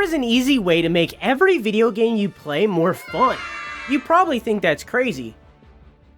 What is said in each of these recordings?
there is an easy way to make every video game you play more fun. You probably think that's crazy,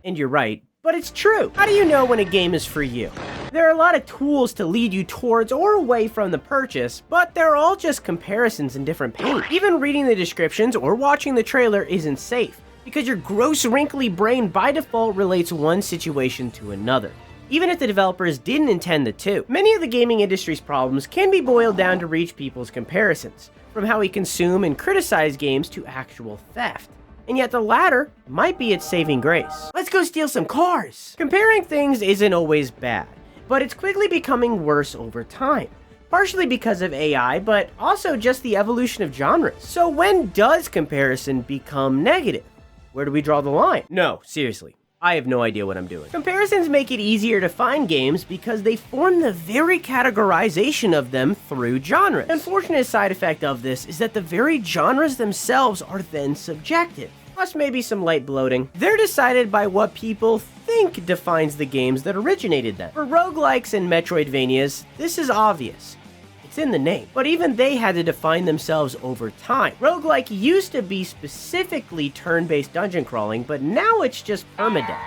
and you're right, but it's true. How do you know when a game is for you? There are a lot of tools to lead you towards or away from the purchase, but they're all just comparisons in different paint. Even reading the descriptions or watching the trailer isn't safe, because your gross wrinkly brain by default relates one situation to another, even if the developers didn't intend the two. Many of the gaming industry's problems can be boiled down to reach people's comparisons, from how we consume and criticize games to actual theft. And yet the latter might be its saving grace. Let's go steal some cars! Comparing things isn't always bad, but it's quickly becoming worse over time. Partially because of AI, but also just the evolution of genres. So when does comparison become negative? Where do we draw the line? No, seriously. I have no idea what I'm doing. Comparisons make it easier to find games because they form the very categorization of them through genres. The unfortunate side effect of this is that the very genres themselves are then subjective, plus maybe some light bloating. They're decided by what people think defines the games that originated them. For roguelikes and Metroidvanias, this is obvious. It's in the name. But even they had to define themselves over time. Roguelike used to be specifically turn-based dungeon crawling, but now it's just permadeath,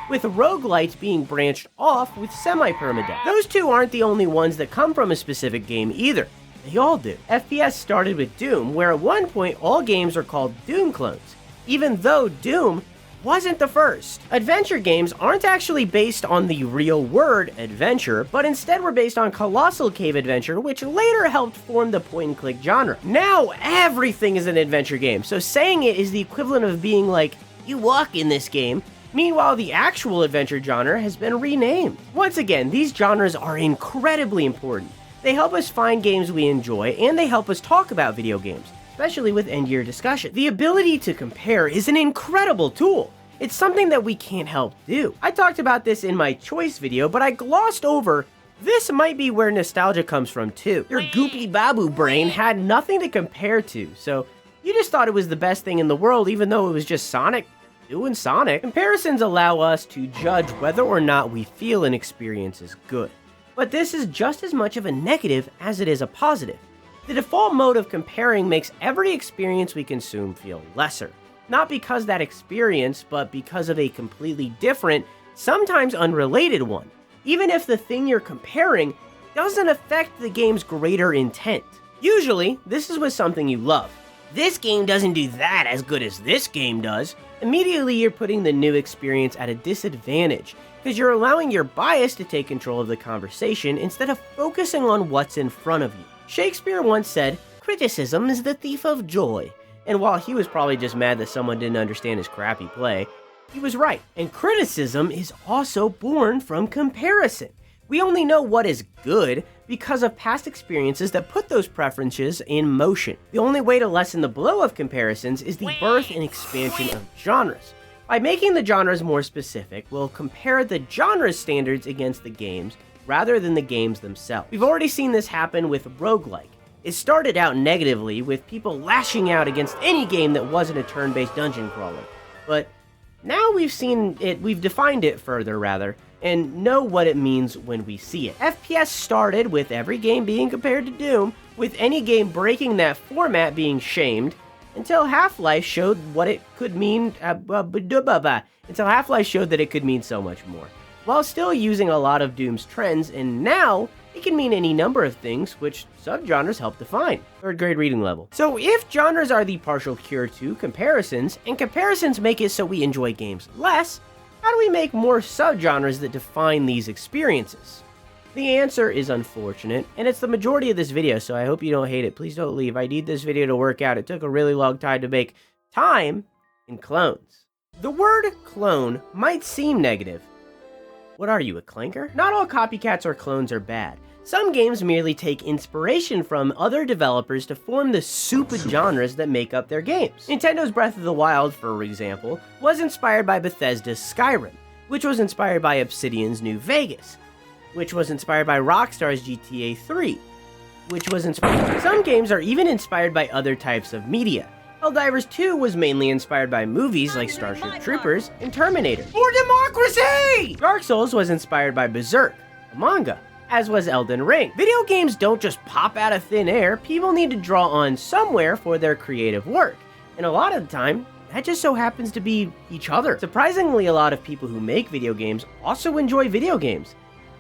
with roguelites being branched off with semi-permadeath. Those two aren't the only ones that come from a specific game either. They all do. FPS started with Doom, where at one point all games are called Doom clones, even though Doom wasn't the first. Adventure games aren't actually based on the real word adventure, but instead were based on Colossal Cave Adventure, which later helped form the point-and-click genre. Now everything is an adventure game, so saying it is the equivalent of being like, you walk in this game. Meanwhile, the actual adventure genre has been renamed. Once again, these genres are incredibly important. They help us find games we enjoy, and they help us talk about video games, especially with end-year discussion. The ability to compare is an incredible tool. It's something that we can't help do. I talked about this in my choice video, but I glossed over this might be where nostalgia comes from too. Your goopy babu brain had nothing to compare to, so you just thought it was the best thing in the world even though it was just Sonic doing Sonic. Comparisons allow us to judge whether or not we feel an experience is good. But this is just as much of a negative as it is a positive. The default mode of comparing makes every experience we consume feel lesser. Not because that experience, but because of a completely different, sometimes unrelated one. Even if the thing you're comparing doesn't affect the game's greater intent. Usually, this is with something you love. This game doesn't do that as good as this game does. Immediately you're putting the new experience at a disadvantage, because you're allowing your bias to take control of the conversation instead of focusing on what's in front of you. Shakespeare once said, "Criticism is the thief of joy." And while he was probably just mad that someone didn't understand his crappy play, he was right. And criticism is also born from comparison. We only know what is good because of past experiences that put those preferences in motion. The only way to lessen the blow of comparisons is the birth and expansion of genres. By making the genres more specific, we'll compare the genre standards against the games rather than the games themselves. We've already seen this happen with roguelike. It started out negatively, with people lashing out against any game that wasn't a turn-based dungeon crawler. But now we've defined it further rather, and know what it means when we see it. FPS started with every game being compared to Doom, with any game breaking that format being shamed, until Half-Life showed what it could mean, until Half-Life showed that it could mean so much more, while still using a lot of Doom's trends, and now it can mean any number of things, which subgenres help define. Third grade reading level. So if genres are the partial cure to comparisons, and comparisons make it so we enjoy games less, how do we make more subgenres that define these experiences? The answer is unfortunate, and it's the majority of this video, so I hope you don't hate it. Please don't leave. I need this video to work out. It took a really long time to make. Time in clones. The word clone might seem negative. What are you, a clanker? Not all copycats or clones are bad. Some games merely take inspiration from other developers to form the soup of genres that make up their games. Nintendo's Breath of the Wild, for example, was inspired by Bethesda's Skyrim, which was inspired by Obsidian's New Vegas, which was inspired by Rockstar's GTA 3, which was inspired. Some games are even inspired by other types of media. Helldivers 2 was mainly inspired by movies like Starship Troopers and Terminator. For democracy! Dark Souls was inspired by Berserk, a manga. as was Elden Ring. Video games don't just pop out of thin air, people need to draw on somewhere for their creative work. And a lot of the time, that just so happens to be each other. Surprisingly, a lot of people who make video games also enjoy video games.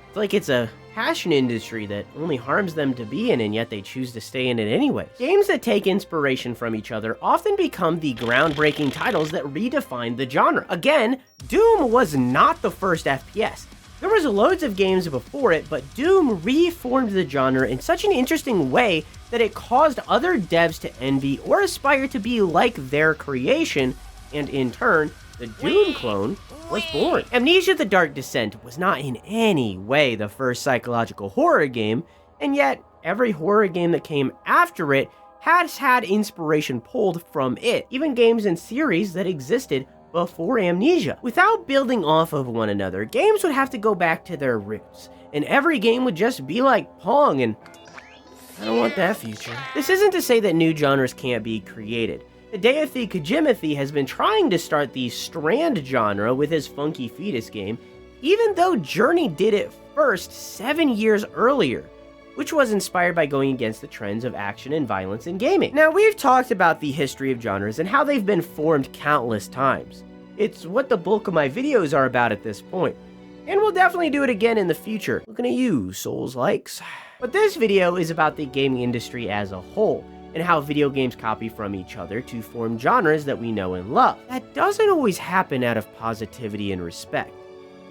It's like it's a passion industry that only harms them to be in, and yet they choose to stay in it anyways. Games that take inspiration from each other often become the groundbreaking titles that redefine the genre. Again, Doom was not the first FPS. There was loads of games before it, but Doom reformed the genre in such an interesting way that it caused other devs to envy or aspire to be like their creation, and in turn, the Doom clone was born. Amnesia: The Dark Descent was not in any way the first psychological horror game, and yet every horror game that came after it has had inspiration pulled from it, even games and series that existed before Amnesia. Without building off of one another, games would have to go back to their roots, and every game would just be like Pong, and I don't want that future. This isn't to say that new genres can't be created. Hideo Kojima has been trying to start the Strand genre with his Funky Fetus game, even though Journey did it first 7 years earlier, which was inspired by going against the trends of action and violence in gaming. Now, we've talked about the history of genres and how they've been formed countless times. It's what the bulk of my videos are about at this point, and we'll definitely do it again in the future. Looking at you, Souls-likes. But this video is about the gaming industry as a whole, and how video games copy from each other to form genres that we know and love. That doesn't always happen out of positivity and respect.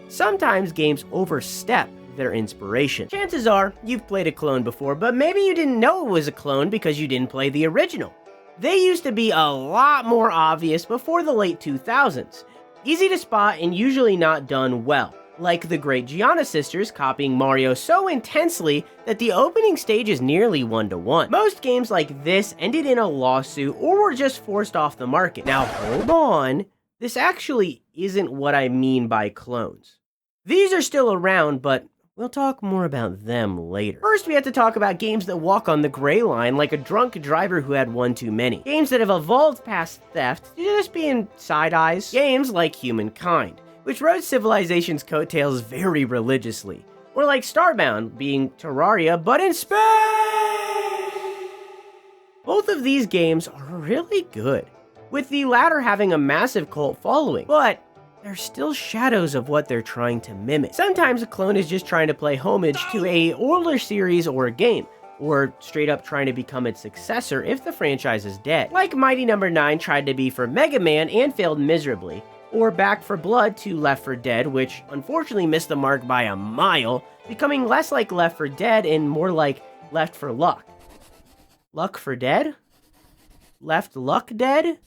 Sometimes games overstep their inspiration. Chances are, you've played a clone before, but maybe you didn't know it was a clone because you didn't play the original. They used to be a lot more obvious before the late 2000s. Easy to spot and usually not done well, like the great Gianna sisters copying Mario so intensely that the opening stage is nearly 1-to-1. Most games like this ended in a lawsuit or were just forced off the market. Now hold on, this actually isn't what I mean by clones. These are still around, but we'll talk more about them later. First, we have to talk about games that walk on the gray line, like a drunk driver who had one too many. Games that have evolved past theft to just being side-eyes. Games like Humankind, which rode Civilization's coattails very religiously. Or like Starbound, being Terraria, but in space! Both of these games are really good, with the latter having a massive cult following, but they're still shadows of what they're trying to mimic. Sometimes a clone is just trying to play homage to a older series or a game, or straight up trying to become its successor if the franchise is dead. Like Mighty No. 9 tried to be for Mega Man and failed miserably, or Back 4 Blood to Left 4 Dead, which unfortunately missed the mark by a mile, becoming less like Left 4 Dead and more like Left 4 Luck. Luck 4 Dead? Left Luck Dead?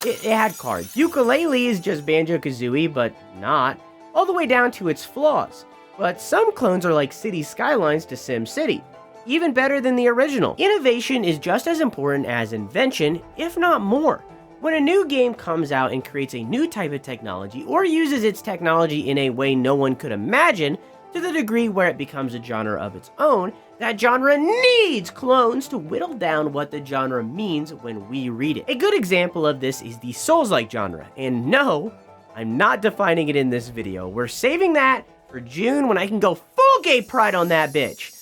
It had cards. Yooka-Laylee is just Banjo-Kazooie, but not, all the way down to its flaws. But some clones are like City Skylines to SimCity, even better than the original. Innovation is just as important as invention, if not more. When a new game comes out and creates a new type of technology, or uses its technology in a way no one could imagine, to the degree where it becomes a genre of its own, that genre needs clones to whittle down what the genre means when we read it. A good example of this is the Souls-like genre, and no, I'm not defining it in this video. We're saving that for June when I can go full gay pride on that bitch.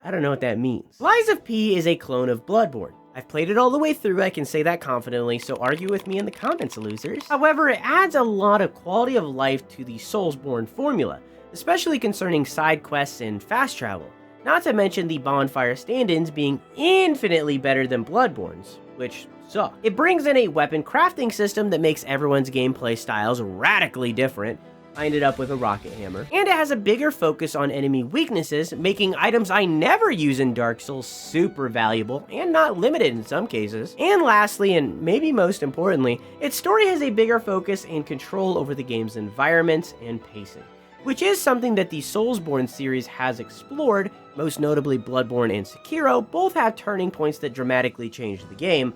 I don't know what that means. Lies of P is a clone of Bloodborne. I've played it all the way through, I can say that confidently, so argue with me in the comments, losers. However, it adds a lot of quality of life to the Soulsborne formula, especially concerning side quests and fast travel, not to mention the bonfire stand-ins being infinitely better than Bloodborne's, which suck. It brings in a weapon crafting system that makes everyone's gameplay styles radically different. I ended up with a rocket hammer. And it has a bigger focus on enemy weaknesses, making items I never use in Dark Souls super valuable, and not limited in some cases. And lastly, and maybe most importantly, its story has a bigger focus and control over the game's environments and pacing, which is something that the Soulsborne series has explored, most notably Bloodborne and Sekiro. Both have turning points that dramatically change the game,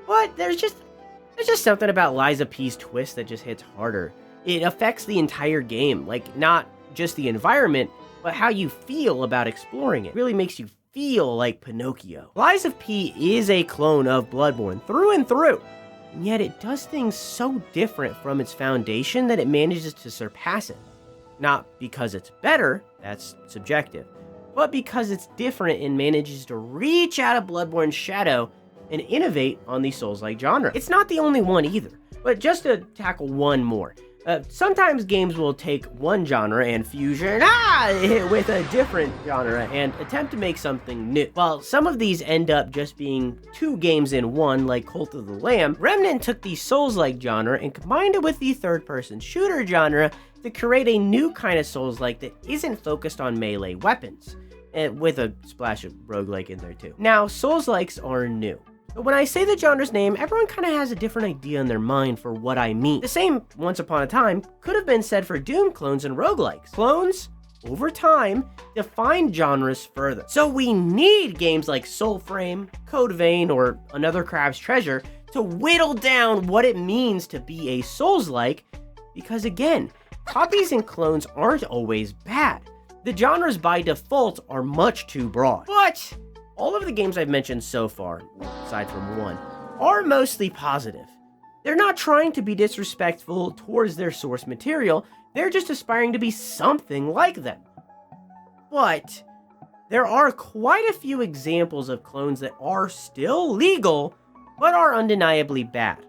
but there's just something about Lies of P's twist that just hits harder. It affects the entire game, like not just the environment, but how you feel about exploring it. It really makes you feel like Pinocchio. Lies of P is a clone of Bloodborne through and through, and yet it does things so different from its foundation that it manages to surpass it. Not because it's better, that's subjective, but because it's different and manages to reach out of Bloodborne's shadow and innovate on the Souls-like genre. It's not the only one either, but just to tackle one more. Sometimes games will take one genre and fusion it with a different genre and attempt to make something new. While some of these end up just being two games in one, like Cult of the Lamb, Remnant took the Souls-like genre and combined it with the third-person shooter genre to create a new kind of Souls-like that isn't focused on melee weapons, and with a splash of roguelike in there too. Now, Souls-likes are new. But when I say the genre's name, everyone kind of has a different idea in their mind for what I mean. The same, once upon a time, could have been said for Doom clones and roguelikes. Clones, over time, define genres further. So we need games like Soulframe, Code Vein, or Another Crab's Treasure to whittle down what it means to be a Souls-like, because again, copies and clones aren't always bad. The genres by default are much too broad. But all of the games I've mentioned so far, aside from one, are mostly positive. They're not trying to be disrespectful towards their source material, they're just aspiring to be something like them. But there are quite a few examples of clones that are still legal, but are undeniably bad.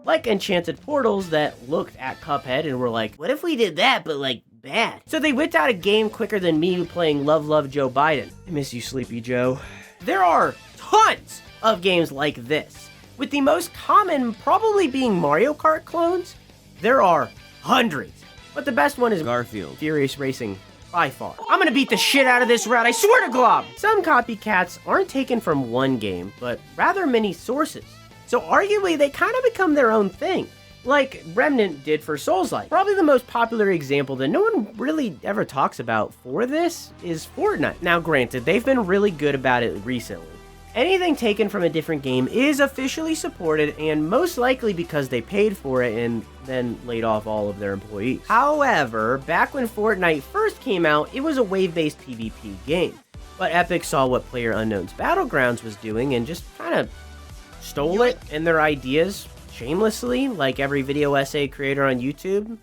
Like Enchanted Portals that looked at Cuphead and were like, what if we did that, but like, bad? So they whipped out a game quicker than me playing Love Love Joe Biden. I miss you, Sleepy Joe. There are tons of games like this, with the most common probably being Mario Kart clones. There are hundreds, but the best one is Garfield Furious Racing by far. I'm gonna beat the shit out of this route, I swear to God! Some copycats aren't taken from one game, but rather many sources. So arguably, they kind of become their own thing, like Remnant did for Souls-like. Probably the most popular example that no one really ever talks about for this is Fortnite. Now granted, they've been really good about it recently. Anything taken from a different game is officially supported, and most likely because they paid for it and then laid off all of their employees. However, back when Fortnite first came out, it was a wave-based PvP game. But Epic saw what PlayerUnknown's Battlegrounds was doing and just kind of stole it and their ideas shamelessly, like every video essay creator on YouTube,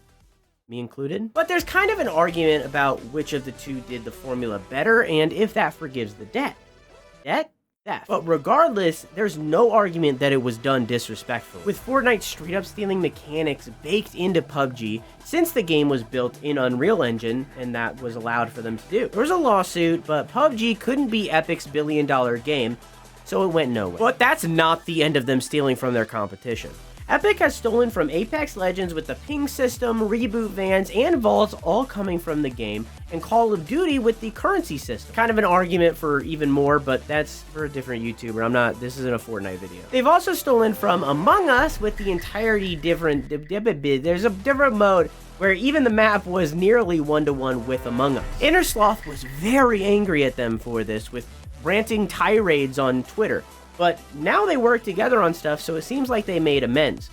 me included. But there's kind of an argument about which of the two did the formula better and if that forgives the debt. Debt? Theft. But regardless, there's no argument that it was done disrespectfully, with Fortnite straight up stealing mechanics baked into PUBG since the game was built in Unreal Engine and that was allowed for them to do. There was a lawsuit, but PUBG couldn't be Epic's billion-dollar game, so it went nowhere. But that's not the end of them stealing from their competition. Epic has stolen from Apex Legends with the ping system, reboot vans, and vaults all coming from the game, and Call of Duty with the currency system. Kind of an argument for even more, but that's for a different YouTuber. This isn't a Fortnite video. They've also stolen from Among Us with the entirety different, there's a different mode where even the map was nearly one-to-one with Among Us. Innersloth was very angry at them for this, with ranting tirades on Twitter. But now they work together on stuff, so it seems like they made amends.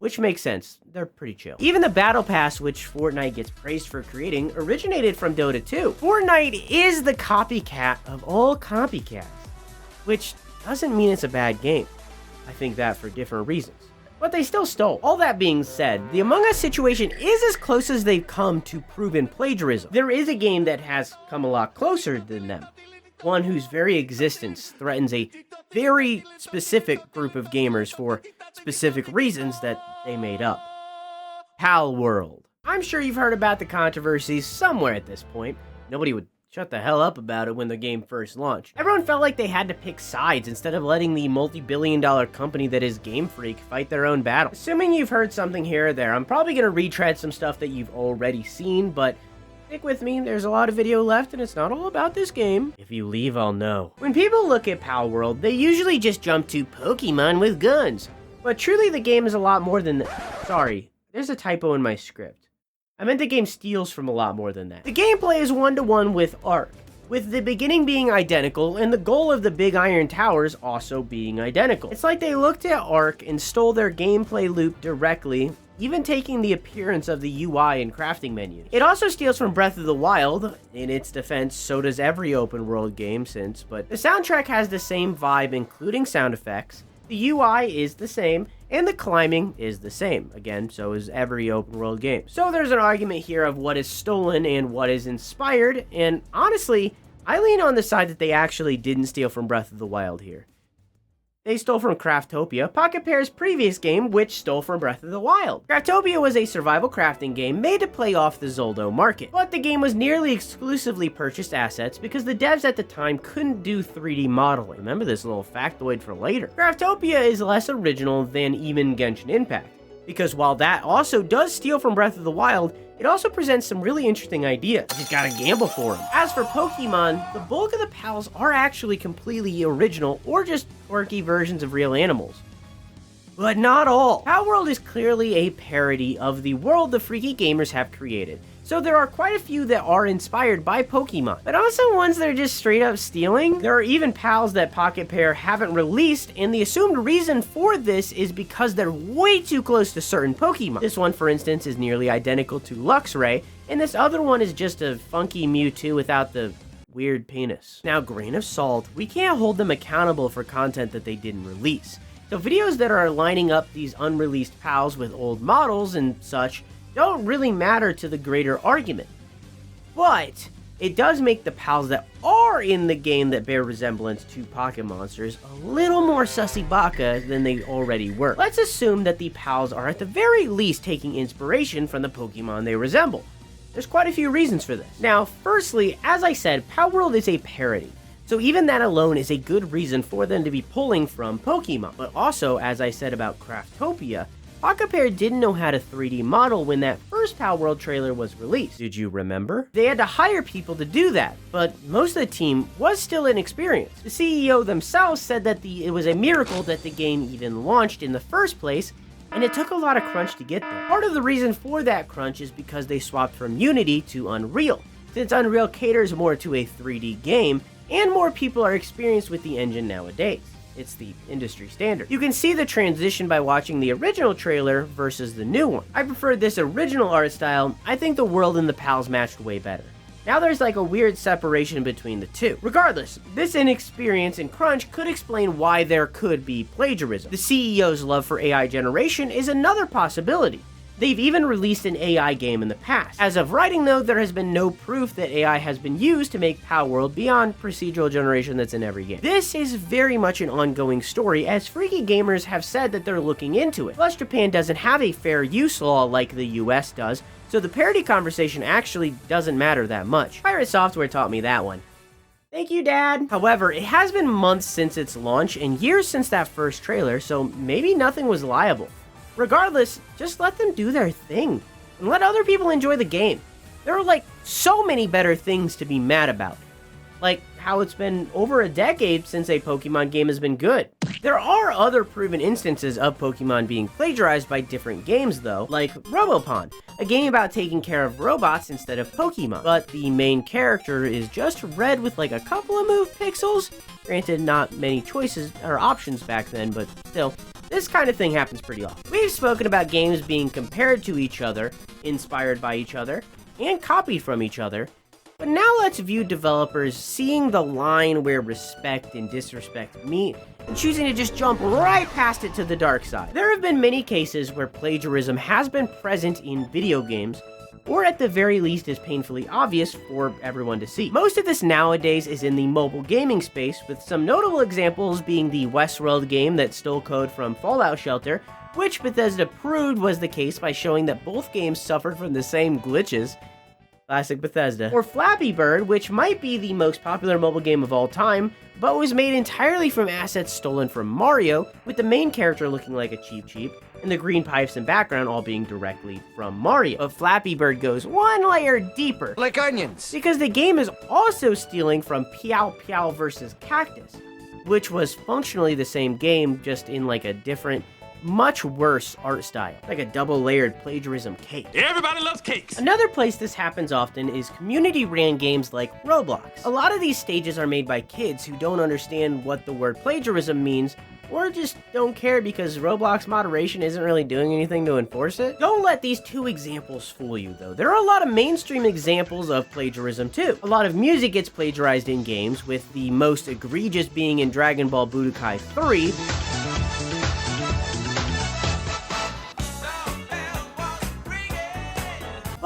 Which makes sense. They're pretty chill. Even the Battle Pass, which Fortnite gets praised for creating, originated from Dota 2. Fortnite is the copycat of all copycats. Which doesn't mean it's a bad game. I think that for different reasons. But they still stole. All that being said, the Among Us situation is as close as they've come to proven plagiarism. There is a game that has come a lot closer than them. One whose very existence threatens a very specific group of gamers for specific reasons that they made up. Palworld. I'm sure you've heard about the controversies somewhere at this point. Nobody would shut the hell up about it when the game first launched. Everyone felt like they had to pick sides instead of letting the multi-billion-dollar company that is Game Freak fight their own battle. Assuming you've heard something here or there, I'm probably going to retread some stuff that you've already seen, but stick with me, there's a lot of video left and it's not all about this game. If you leave, I'll know. When people look at Palworld, they usually just jump to Pokemon with guns. But truly the game is a lot more than that. Sorry, there's a typo in my script. I meant the game steals from a lot more than that. The gameplay is one-to-one with Ark, with the beginning being identical and the goal of the Big Iron Towers also being identical. It's like they looked at Ark and stole their gameplay loop directly, even taking the appearance of the UI and crafting menus. It also steals from Breath of the Wild. In its defense, so does every open world game since, but the soundtrack has the same vibe, including sound effects, The UI is the same, and the climbing is the same. Again, so is every open world game. So there's an argument here of what is stolen and what is inspired, and honestly, I lean on the side that they actually didn't steal from Breath of the Wild here. They stole from Craftopia, Pocket Pair's previous game, which stole from Breath of the Wild. Craftopia was a survival crafting game made to play off the Zoldo market, but the game was nearly exclusively purchased assets because the devs at the time couldn't do 3D modeling. Remember this little factoid for later. Craftopia is less original than even Genshin Impact, because while that also does steal from Breath of the Wild, it also presents some really interesting ideas. You just gotta gamble for them. As for Pokemon, the bulk of the pals are actually completely original or just quirky versions of real animals. But not all. Palworld is clearly a parody of the world the freaky gamers have created. So there are quite a few that are inspired by Pokemon, but also ones that are just straight up stealing. There are even pals that Pocket Pair haven't released, and the assumed reason for this is because they're way too close to certain Pokemon. This one, for instance, is nearly identical to Luxray, and this other one is just a funky Mewtwo without the weird penis. Now, grain of salt, we can't hold them accountable for content that they didn't release. So videos that are lining up these unreleased pals with old models and such don't really matter to the greater argument. But it does make the pals that are in the game that bear resemblance to Pocket Monsters a little more sussy baka than they already were. Let's assume that the pals are at the very least taking inspiration from the Pokemon they resemble. There's quite a few reasons for this. Now, firstly, as I said, Palworld is a parody. So even that alone is a good reason for them to be pulling from Pokemon. But also, as I said about Craftopia, Pocket Pair didn't know how to 3D model when that first Palworld trailer was released. Did you remember? They had to hire people to do that, but most of the team was still inexperienced. The CEO themselves said that it was a miracle that the game even launched in the first place, and it took a lot of crunch to get there. Part of the reason for that crunch is because they swapped from Unity to Unreal, since Unreal caters more to a 3D game, and more people are experienced with the engine nowadays. It's the industry standard. You can see the transition by watching the original trailer versus the new one. I preferred this original art style. I think the world and the pals matched way better. Now there's like a weird separation between the two. Regardless, this inexperience and crunch could explain why there could be plagiarism. The CEO's love for AI generation is another possibility. They've even released an AI game in the past. As of writing though, there has been no proof that AI has been used to make Palworld beyond procedural generation that's in every game. This is very much an ongoing story, as freaky gamers have said that they're looking into it. Plus, Japan doesn't have a fair use law like the US does, so the parody conversation actually doesn't matter that much. Pirate Software taught me that one. Thank you, Dad. However, it has been months since its launch and years since that first trailer, so maybe nothing was liable. Regardless, just let them do their thing, and let other people enjoy the game. There are like so many better things to be mad about. Like how it's been over a decade since a Pokemon game has been good. There are other proven instances of Pokemon being plagiarized by different games though, like Robopon, a game about taking care of robots instead of Pokemon, but the main character is just red with like a couple of move pixels. Granted, not many choices or options back then, but still. This kind of thing happens pretty often. We've spoken about games being compared to each other, inspired by each other, and copied from each other, but now let's view developers seeing the line where respect and disrespect meet, and choosing to just jump right past it to the dark side. There have been many cases where plagiarism has been present in video games, or at the very least is painfully obvious for everyone to see. Most of this nowadays is in the mobile gaming space, with some notable examples being the Westworld game that stole code from Fallout Shelter, which Bethesda proved was the case by showing that both games suffered from the same glitches. Classic Bethesda. Or Flappy Bird, which might be the most popular mobile game of all time, but was made entirely from assets stolen from Mario, with the main character looking like a Cheep Cheep, and the green pipes and background all being directly from Mario. But Flappy Bird goes one layer deeper. Like onions. Because the game is also stealing from Piao Piao vs. Cactus, which was functionally the same game, just in like a different, much worse art style. Like a double-layered plagiarism cake. Everybody loves cakes. Another place this happens often is community-ran games like Roblox. A lot of these stages are made by kids who don't understand what the word plagiarism means, or just don't care because Roblox moderation isn't really doing anything to enforce it. Don't let these two examples fool you though. There are a lot of mainstream examples of plagiarism too. A lot of music gets plagiarized in games, with the most egregious being in Dragon Ball Budokai 3,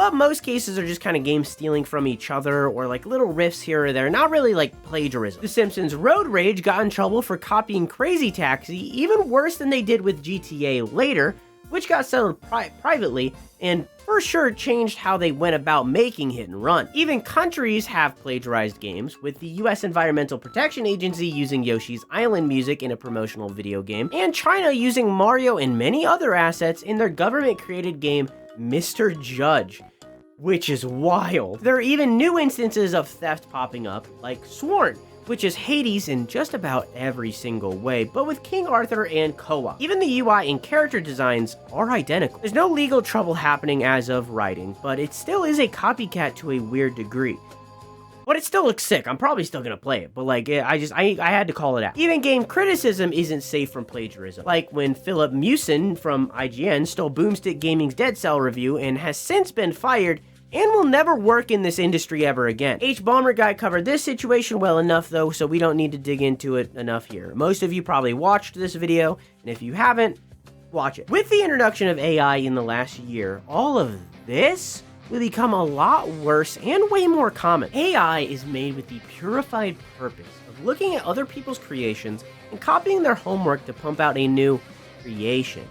but most cases are just kind of games stealing from each other or like little riffs here or there, not really like plagiarism. The Simpsons Road Rage got in trouble for copying Crazy Taxi, even worse than they did with GTA later, which got settled privately and for sure changed how they went about making Hit and Run. Even countries have plagiarized games, with the US Environmental Protection Agency using Yoshi's Island music in a promotional video game, and China using Mario and many other assets in their government-created game Mr. Judge, which is wild. There are even new instances of theft popping up, like Sworn, which is Hades in just about every single way, but with King Arthur and co-op. Even the UI and character designs are identical. There's no legal trouble happening as of writing, but it still is a copycat to a weird degree. But it still looks sick. I'm probably still gonna play it, but like, I had to call it out. Even game criticism isn't safe from plagiarism. Like when Philip Mewson from IGN stole Boomstick Gaming's Dead Cell review and has since been fired and will never work in this industry ever again. H-Bomber Guy covered this situation well enough though, so we don't need to dig into it enough here. Most of you probably watched this video, and if you haven't, watch it. With the introduction of AI in the last year, all of this will become a lot worse and way more common. AI is made with the purified purpose of looking at other people's creations and copying their homework to pump out a new creation.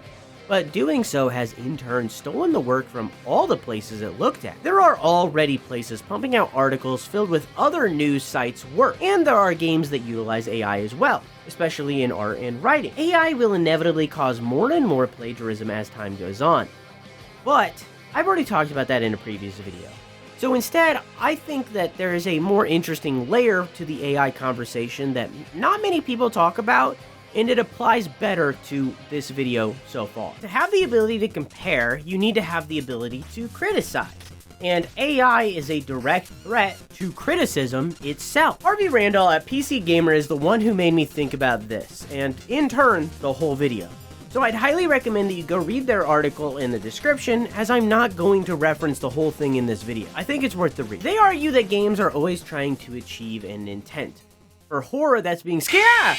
But doing so has in turn stolen the work from all the places it looked at. There are already places pumping out articles filled with other news sites' work, and there are games that utilize AI as well, especially in art and writing. AI will inevitably cause more and more plagiarism as time goes on. But I've already talked about that in a previous video. So instead, I think that there is a more interesting layer to the AI conversation that not many people talk about, and it applies better to this video so far. To have the ability to compare, you need to have the ability to criticize. And AI is a direct threat to criticism itself. Harvey Randall at PC Gamer is the one who made me think about this, and in turn, the whole video. So I'd highly recommend that you go read their article in the description, as I'm not going to reference the whole thing in this video. I think it's worth the read. They argue that games are always trying to achieve an intent. For horror, that's being scared.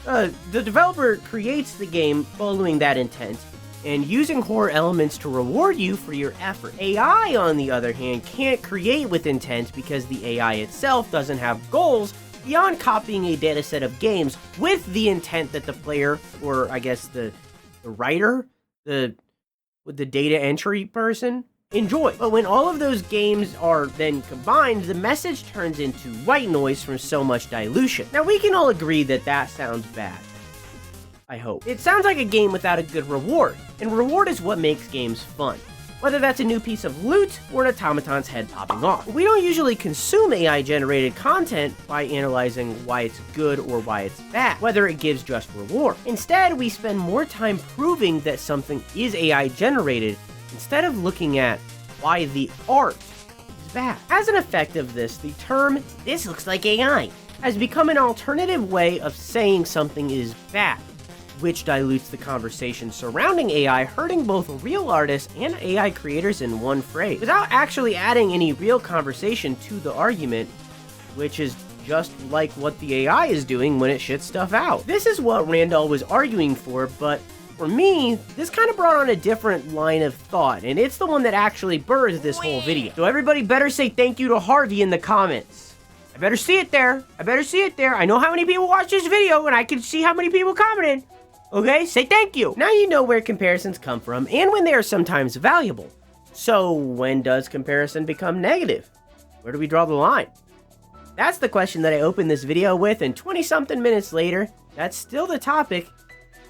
The developer creates the game following that intent, and using horror elements to reward you for your effort. AI, on the other hand, can't create with intent because the AI itself doesn't have goals beyond copying a dataset of games with the intent that the player, or I guess the writer, the data entry person, enjoy. But when all of those games are then combined, the message turns into white noise from so much dilution. Now, we can all agree that that sounds bad. I hope. It sounds like a game without a good reward, and reward is what makes games fun. Whether that's a new piece of loot or an automaton's head popping off. We don't usually consume AI-generated content by analyzing why it's good or why it's bad, whether it gives just reward. Instead, we spend more time proving that something is AI-generated instead of looking at why the art is bad. As an effect of this, the term, "this looks like AI," has become an alternative way of saying something is bad, which dilutes the conversation surrounding AI, hurting both real artists and AI creators in one phrase, without actually adding any real conversation to the argument, which is just like what the AI is doing when it shits stuff out. This is what Randall was arguing for, but for me, this kind of brought on a different line of thought, and it's the one that actually birthed this whole video. So everybody better say thank you to Harvey in the comments. I better see it there. I better see it there. I know how many people watch this video, and I can see how many people commented. Okay, say thank you. Now you know where comparisons come from, and when they are sometimes valuable. So when does comparison become negative? Where do we draw the line? That's the question that I opened this video with, and 20-something minutes later, that's still the topic,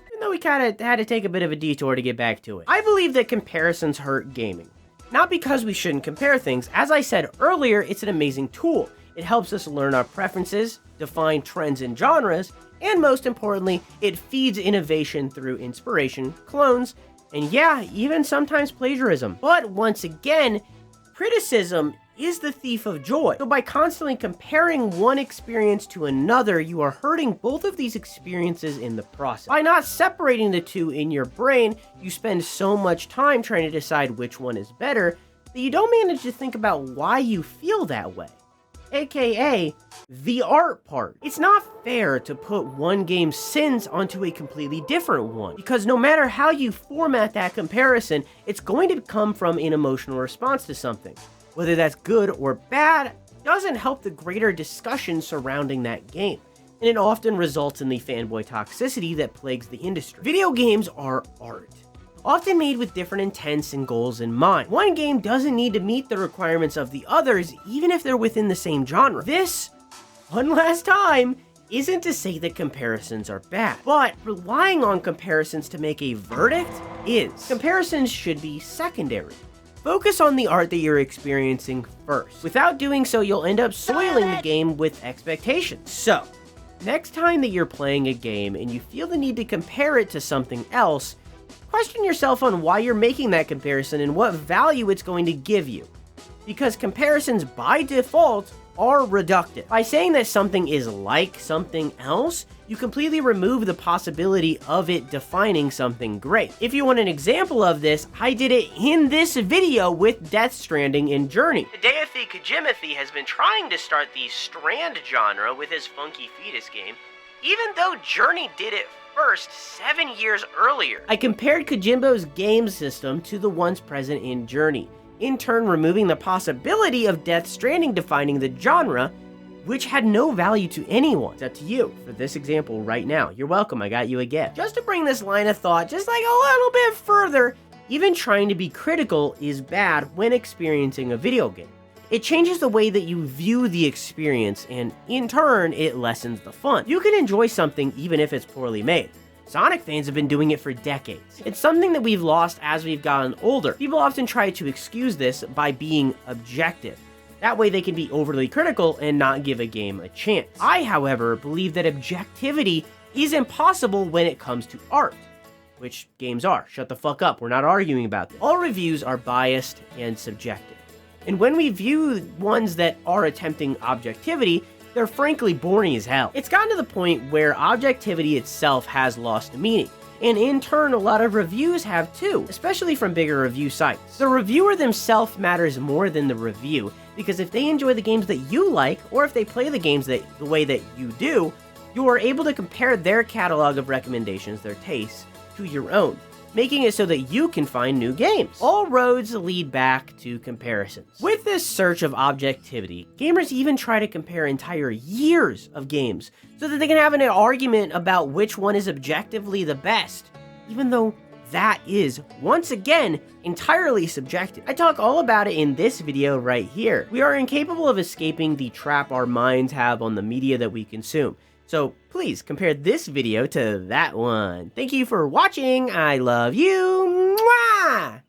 even though we kind of had to take a bit of a detour to get back to it. I believe that comparisons hurt gaming. Not because we shouldn't compare things. As I said earlier, it's an amazing tool. It helps us learn our preferences, define trends and genres, and most importantly, it feeds innovation through inspiration, clones, and yeah, even sometimes plagiarism. But once again, criticism is the thief of joy. So by constantly comparing one experience to another, you are hurting both of these experiences in the process. By not separating the two in your brain, you spend so much time trying to decide which one is better that you don't manage to think about why you feel that way. aka the art part. It's not fair to put one game's sins onto a completely different one, because no matter how you format that comparison, it's going to come from an emotional response to something. Whether that's good or bad doesn't help the greater discussion surrounding that game, and it often results in the fanboy toxicity that plagues the industry. Video games are art, often made with different intents and goals in mind. One game doesn't need to meet the requirements of the others, even if they're within the same genre. This, one last time, isn't to say that comparisons are bad, but relying on comparisons to make a verdict is. Comparisons should be secondary. Focus on the art that you're experiencing first. Without doing so, you'll end up soiling the game with expectations. So, next time that you're playing a game and you feel the need to compare it to something else, question yourself on why you're making that comparison and what value it's going to give you. Because comparisons by default are reductive. By saying that something is like something else, you completely remove the possibility of it defining something great. If you want an example of this, I did it in this video with Death Stranding and Journey. Hideo Kojima has been trying to start the Strand genre with his Funky Fetus game, even though Journey did it first 7 years earlier. I compared Kojima's game system to the ones present in Journey, in turn removing the possibility of Death Stranding defining the genre, which had no value to anyone. It's up to you for this example right now. You're welcome, I got you a gift. Just to bring this line of thought just like a little bit further, even trying to be critical is bad when experiencing a video game. It changes the way that you view the experience, and in turn, it lessens the fun. You can enjoy something even if it's poorly made. Sonic fans have been doing it for decades. It's something that we've lost as we've gotten older. People often try to excuse this by being objective. That way they can be overly critical and not give a game a chance. I, however, believe that objectivity is impossible when it comes to art, which games are. Shut the fuck up, we're not arguing about this. All reviews are biased and subjective. And when we view ones that are attempting objectivity, they're frankly boring as hell. It's gotten to the point where objectivity itself has lost meaning, and in turn a lot of reviews have too, especially from bigger review sites. The reviewer themselves matters more than the review, because if they enjoy the games that you like, or if they play the games the way that you do, you are able to compare their catalog of recommendations, their tastes, to your own, making it so that you can find new games. All roads lead back to comparisons. With this search of objectivity, gamers even try to compare entire years of games so that they can have an argument about which one is objectively the best, even though that is, once again, entirely subjective. I talk all about it in this video right here. We are incapable of escaping the trap our minds have on the media that we consume. So please compare this video to that one. Thank you for watching. I love you. Mwah!